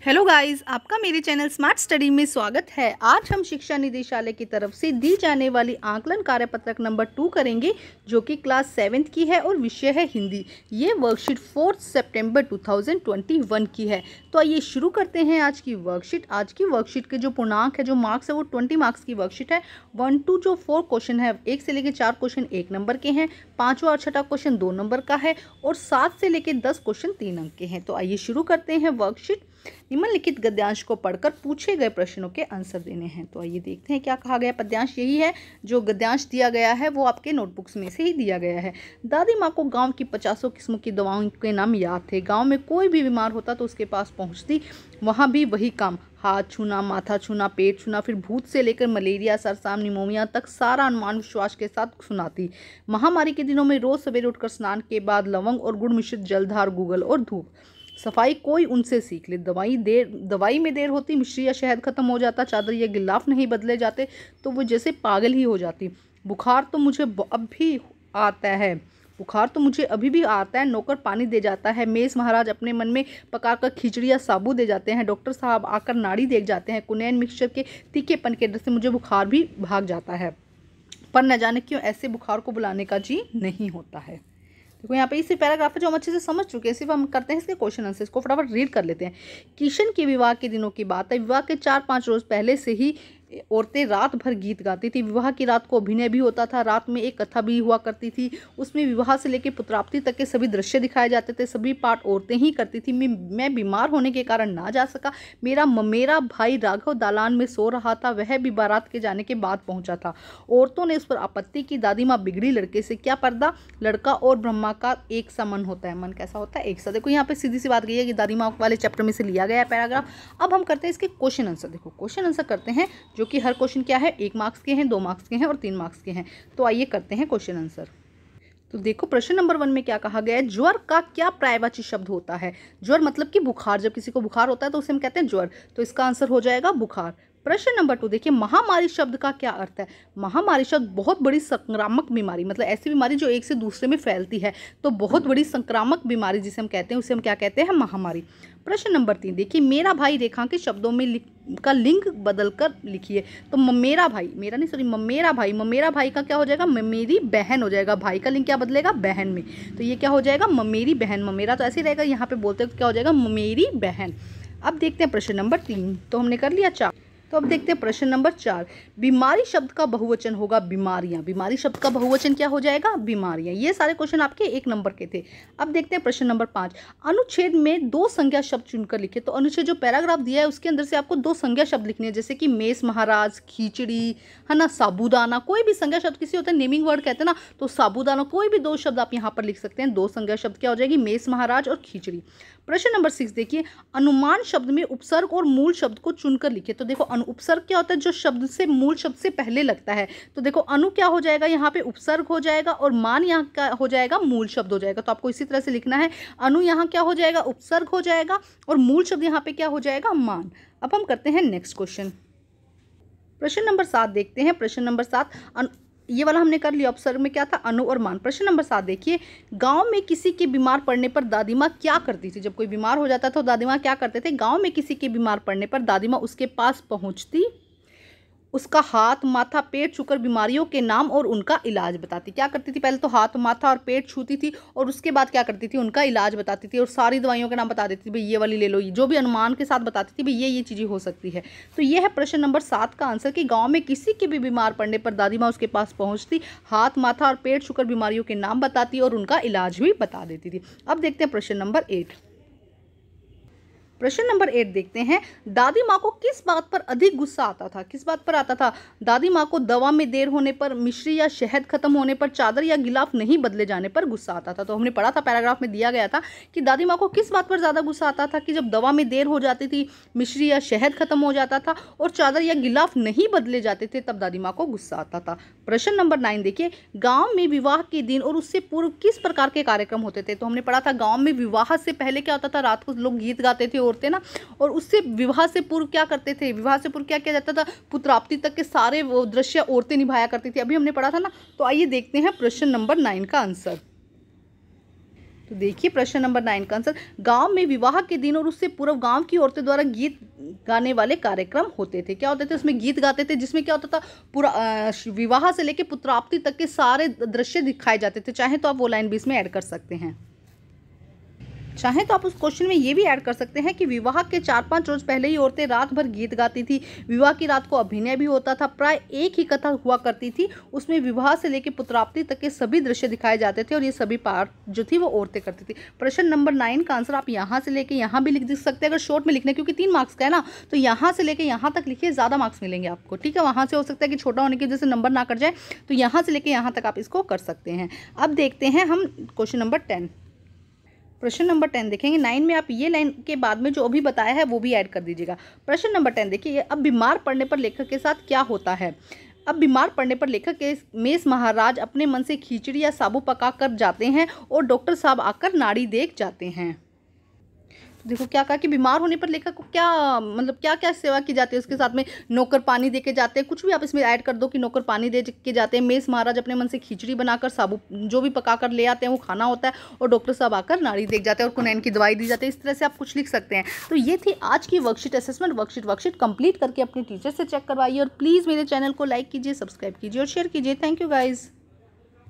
Hello guys, आपका मेरे channel smart study में स्वागत है। आज हम शिक्षा निदेशालय की तरफ से दी जाने वाली आकलन कार्यपत्रक नंबर 2 करेंगे, जो कि क्लास 7th की है और विषय है हिंदी। ये वर्कशीट 4 सितंबर 2021 की है। तो आइए शुरू करते हैं आज की वर्कशीट। आज की वर्कशीट के जो पूर्णांक है, जो मार्क्स है, वो 20 मार्क्स की वर्कशीट है। 1 to जो 4 क्वेश्चन है, 1 से लेकर 4 क्वेश्चन 1 नंबर के हैं, 5वां और 6वां क्वेश्चन 2 नंबर का है और 7 से लेकर 10 क्वेश्चन 3 अंक के हैं। तो आइए शुरू करते हैं वर्कशीट। निम्नलिखित गद्यांश को पढ़कर पूछे गए प्रश्नों के आंसर देने हैं। तो आइए देखते हैं क्या कहा गया। पद्यांश यही है, जो गद्यांश दिया गया है वो आपके नोटबुक्स में से ही दिया गया है। दादी माँ को गांव की 50 किस्मों की दवाओं के नाम याद थे। गांव में कोई भी बीमार होता तो उसके पास पहुंचती, वहां भी वही काम, हाथ छूना, माथा छूना, पेट छूना, फिर भूत से लेकर मलेरिया, सरसाम, निमोनिया तक सारा अनुमान विश्वास के साथ सुनाती। महामारी के दिनों में रोज सवेरे उठकर स्नान के बाद लवंग और गुड़ मिश्रित जलधार, गूगल और धूप। सफाई कोई उनसे सीख ले। दवाई में देर होती, मिश्री या शहद खत्म हो जाता, चादर या गिलाफ नहीं बदले जाते तो वो जैसे पागल ही हो जाती। बुखार तो मुझे अब भी आता है, बुखार तो मुझे अभी भी आता है। नौकर पानी दे जाता है। मेस महाराज अपने मन में पकाकर खिचड़ी या साबू दे जाते हैं। डॉक्टर साहब आकर नाड़ी देख जाते हैं। कुनैन मिक्सचर के तीखेपन के डर से मुझे बुखार भी भाग जाता है, पर न जाने क्यों ऐसे बुखार को बुलाने का जी नहीं होता है। देखो यहाँ पे इसी पैराग्राफ है जो हम अच्छे से समझ चुके हैं। सिर्फ हम करते हैं इसके क्वेश्चन आंसर, इसको फटाफट रीड कर लेते हैं। किशन के विवाह के दिनों की बात है। विवाह के 4-5 रोज पहले से ही औरतें रात भर गीत गाती थी। विवाह की रात को अभिनय भी होता था। रात में एक कथा भी हुआ करती थी। उसमें विवाह से लेकर पुत्राप्ति तक के सभी दृश्य दिखाए जाते थे। सभी पाठ औरतें ही करती थी। मैं बीमार होने के कारण ना जा सका। मेरा भाई राघव दालान में सो रहा था। वह भी बारात के जाने के बाद पहुंचा था। औरतों ने उस पर आपत्ति की। दादी माँ बिगड़ी लड़के से। क्या पर्दा, लड़का और ब्रह्मा का एक सा मन होता है। मन कैसा होता है? एक सा। देखो यहाँ पे सीधी सी बात गई है कि दादी माँ वाले चैप्टर में से लिया गया है पैराग्राफ। अब हम करते हैं इसके क्वेश्चन आंसर। देखो क्वेश्चन आंसर करते हैं, जो कि हर क्वेश्चन क्या है, 1 मार्क्स के हैं, 2 मार्क्स के हैं और 3 मार्क्स के हैं। तो आइए करते हैं क्वेश्चन आंसर। तो देखो प्रश्न नंबर 1 में क्या कहा गया है। ज्वर का क्या पर्यायवाची शब्द होता है? ज्वर मतलब कि बुखार। जब किसी को बुखार होता है तो उसे हम कहते हैं ज्वर। तो इसका आंसर हो जाएगा बुखार। प्रश्न नंबर 2 देखिए, महामारी शब्द का क्या अर्थ है? महामारी शब्द बहुत बड़ी संक्रामक बीमारी, मतलब ऐसी बीमारी जो एक से दूसरे में फैलती है। तो बहुत बड़ी संक्रामक बीमारी जिसे हम कहते हैं, उसे हम क्या कहते हैं? महामारी। प्रश्न नंबर 3 देखिए, मेरा भाई रेखांकित शब्दों में का लिंग बदलकर लिखिए। तो ममेरा भाई, ममेरा भाई का क्या हो जाएगा? ममेरी बहन हो जाएगा। भाई का लिंग क्या बदलेगा? बहन में। तो ये क्या हो जाएगा? ममेरी बहन। ममेरा तो ऐसे ही रहेगा, यहाँ पे बोलते हैं क्या हो जाएगा? ममेरी बहन। अब देखते हैं प्रश्न नंबर 3, तो हमने कर लिया 4। तो अब देखते हैं प्रश्न नंबर 4। बीमारी शब्द का बहुवचन होगा बीमारियां। बीमारी शब्द का बहुवचन क्या हो जाएगा? बीमारियां। ये सारे क्वेश्चन आपके 1 नंबर के थे। अब देखते हैं प्रश्न नंबर 5। अनुच्छेद में 2 संज्ञा शब्द चुनकर लिखे। तो अनुच्छेद जो पैराग्राफ दिया है उसके अंदर से आपको 2 संज्ञा शब्द लिखने हैं, जैसे कि मेस महाराज, खिचड़ी, है ना, साबूदाना। कोई भी संज्ञा शब्द, किसी होता है नेमिंग वर्ड कहते हैं ना, तो साबूदाना, कोई भी 2 शब्द आप यहाँ पर लिख सकते हैं। 2 संज्ञा शब्द क्या हो जाएगी? मेस महाराज और खिचड़ी। प्रश्न नंबर 6 देखिए, अनुमान शब्द में उपसर्ग और मूल शब्द को चुनकर लिखिए। तो देखो उपसर्ग क्या होता है? जो शब्द से मूल शब्द से पहले लगता है। तो देखो अनु क्या हो जाएगा? यहाँ पे उपसर्ग हो जाएगा और मान यहाँ क्या हो जाएगा? मूल शब्द हो जाएगा। तो आपको इसी तरह से लिखना है। अनु यहाँ क्या हो जाएगा? उपसर्ग हो जाएगा और मूल शब्द यहाँ पे क्या हो जाएगा? मान। अब हम करते हैं नेक्स्ट क्वेश्चन। प्रश्न नंबर 7 देखते हैं। प्रश्न नंबर 7, ये वाला हमने कर लिया। उपसर्ग में क्या था? अनु और मान। प्रश्न नंबर 7 देखिए, गांव में किसी के बीमार पड़ने पर दादी माँ क्या करती थी? जब कोई बीमार हो जाता था तो दादी माँ क्या करते थे? गांव में किसी के बीमार पड़ने पर दादी माँ उसके पास पहुंचती, उसका हाथ, माथा, पेट छूकर बीमारियों के नाम और उनका इलाज बताती। क्या करती थी? पहले तो हाथ, माथा और पेट छूती थी और उसके बाद क्या करती थी? उनका इलाज बताती थी और सारी दवाइयों के नाम बता देती थी। भाई ये वाली ले लो, जो भी अनुमान के साथ बताती थी, भाई ये चीज़ें हो सकती है। तो ये है प्रश्न नंबर 7 का आंसर, कि गाँव में किसी के भी बीमार पड़ने पर दादी माँ उसके पास पहुँचती, हाथ, माथा और पेट छूकर बीमारियों के नाम बताती और उनका इलाज भी बता देती थी। अब देखते हैं प्रश्न नंबर 8। प्रश्न नंबर 8 देखते हैं, दादी माँ को किस बात पर अधिक गुस्सा आता था? किस बात पर आता था? दादी माँ को दवा में देर होने पर, मिश्री या शहद खत्म होने पर, चादर या गिलाफ नहीं बदले जाने पर गुस्सा आता था। तो हमने पढ़ा था, पैराग्राफ में दिया गया था कि दादी माँ को किस बात पर ज़्यादा गुस्सा आता था? कि जब दवा में देर हो जाती थी, मिश्री या शहद खत्म हो जाता था और चादर या गिलाफ नहीं बदले जाते थे, तब दादी माँ को गुस्सा आता था। प्रश्न नंबर 9 देखिए, गाँव में विवाह के दिन और उससे पूर्व किस प्रकार के कार्यक्रम होते थे? तो हमने पढ़ा था, गाँव में विवाह से पहले क्या होता था? रात को लोग गीत गाते थे औरतें ना, और उससे विवाह से पूर्व क्या करते थे? विवाह से पूर्व क्या किया जाता था? पुत्राप्ति तक के सारे वो दृश्य औरतें निभाया करती थी। अभी हमने पढ़ा था ना। तो आइए देखते हैं प्रश्न नंबर 9 का आंसर। तो देखिए प्रश्न नंबर 9 का आंसर, गांव में विवाह के दिन और उससे पूर्व गांव की औरतें द्वारा गीत गाने वाले कार्यक्रम होते थे। क्या होते थे? उसमें गीत गाते थे, जिसमें क्या होता था, पूरा विवाह से लेकर पुत्राप्ति तक के सारे दृश्य दिखाए जाते थे। चाहे तो आप वो लाइन भी इसमें ऐड कर सकते हैं। चाहे तो आप उस क्वेश्चन में ये भी ऐड कर सकते हैं कि विवाह के 4-5 रोज पहले ही औरतें रात भर गीत गाती थी। विवाह की रात को अभिनय भी होता था। प्राय एक ही कथा हुआ करती थी, उसमें विवाह से लेकर पुत्राप्ति तक के सभी दृश्य दिखाए जाते थे और ये सभी पार्ट जो थी वो औरतें करती थी। प्रश्न नंबर 9 का आंसर आप यहाँ से लेकर यहाँ भी लिख सकते हैं अगर शॉर्ट में लिखना है, क्योंकि 3 मार्क्स का है ना, तो यहाँ से लेकर यहाँ तक लिखिए, ज़्यादा मार्क्स मिलेंगे आपको। ठीक है, वहाँ से हो सकता है कि छोटा होने की वजह से नंबर ना कट जाए, तो यहाँ से लेकर यहाँ तक आप इसको कर सकते हैं। अब देखते हैं हम क्वेश्चन नंबर 10। प्रश्न नंबर 10 देखेंगे। 9 में आप ये लाइन के बाद में जो अभी बताया है वो भी ऐड कर दीजिएगा। प्रश्न नंबर 10 देखिए, अब बीमार पड़ने पर लेखक के साथ क्या होता है? अब बीमार पड़ने पर लेखक के मेष महाराज अपने मन से खिचड़ी या साबू पका कर जाते हैं और डॉक्टर साहब आकर नाड़ी देख जाते हैं। देखो क्या कहा कि बीमार होने पर लेखक को क्या मतलब क्या क्या सेवा की जाती है, उसके साथ में नौकर पानी दे के जाते हैं, कुछ भी आप इसमें ऐड कर दो कि नौकर पानी दे के जाते हैं, मेष महाराज अपने मन से खिचड़ी बनाकर साबू जो भी पका कर ले आते हैं वो खाना होता है, और डॉक्टर साहब आकर नाड़ी देख जाते हैं और कुनैन की दवाई दी जाती है। इस तरह से आप कुछ लिख सकते हैं। तो ये थी आज की वर्कशीट असेसमेंट। वर्कशीट कंप्लीट करके अपने टीचर से चेक करवाइए और प्लीज़ मेरे चैनल को लाइक कीजिए, सब्सक्राइब कीजिए और शेयर कीजिए। Thank you guys.